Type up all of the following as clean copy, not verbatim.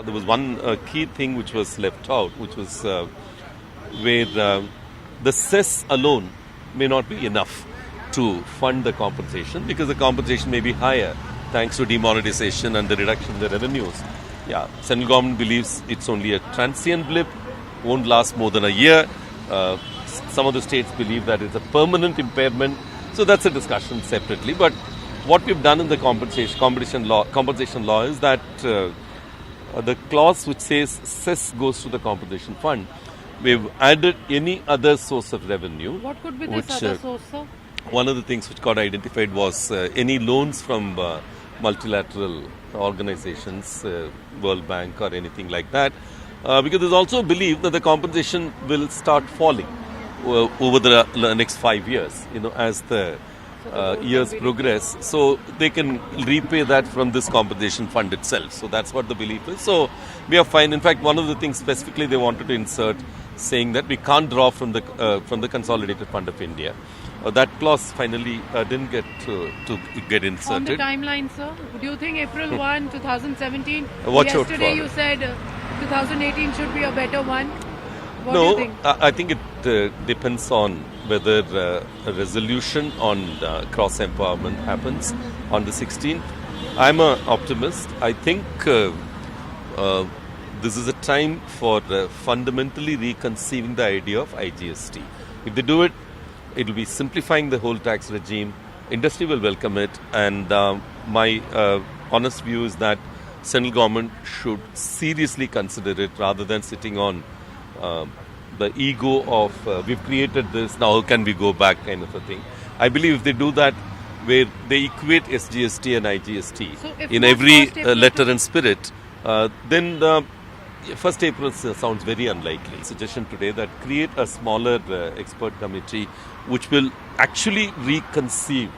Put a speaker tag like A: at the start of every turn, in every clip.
A: There was one key thing which was left out, which was where the cess alone may not be enough to fund the compensation, because the compensation may be higher thanks to demonetization and the reduction in the revenues. Yeah, central government believes it's only a transient blip, won't last more than a year. Some of the states believe that it's a permanent impairment. So that's a discussion separately. But what we've done in the compensation law is that the clause which says cess goes to the compensation fund, we've added any other source of revenue.
B: What could be this other source, sir?
A: One of the things which got identified was any loans from multilateral organizations, World Bank or anything like that. Because there's also a belief that the compensation will start falling over the next 5 years, as the years progress. So they can repay that from this compensation fund itself. So that's what the belief is. So we are fine. In fact, one of the things specifically they wanted to insert, saying that we can't draw from the Consolidated Fund of India. That clause finally didn't get to get inserted.
B: On the timeline, sir, do you think April 1, 2017?
A: Watch out
B: Yesterday
A: for
B: you said 2018 should be a better one. What
A: no,
B: do you think?
A: I think it depends on whether a resolution on cross-empowerment happens on the 16th. I'm an optimist. I think this is a time for fundamentally reconceiving the idea of IGST. If they do it, it will be simplifying the whole tax regime. Industry will welcome it. And my honest view is that central government should seriously consider it, rather than sitting on the ego of we've created this, now how can we go back kind of a thing. I believe if they do that, where they equate SGST and IGST in every letter and spirit, then 1st April sounds very unlikely. Suggestion today that create a smaller expert committee which will actually reconceive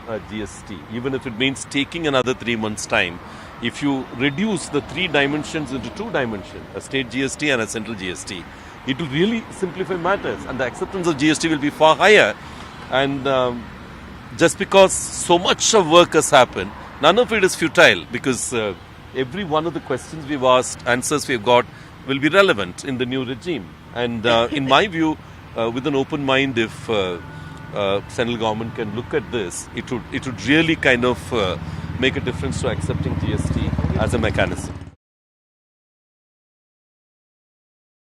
A: GST, even if it means taking another 3 months' time. If you reduce the 3 dimensions into 2 dimensions, a state GST and a central GST, it will really simplify matters, and the acceptance of GST will be far higher. And just because so much of work has happened, none of it is futile, because every one of the questions we've asked, answers we've got, will be relevant in the new regime. And in my view, with an open mind, if central government can look at this, it would really kind of make a difference to accepting GST as a mechanism.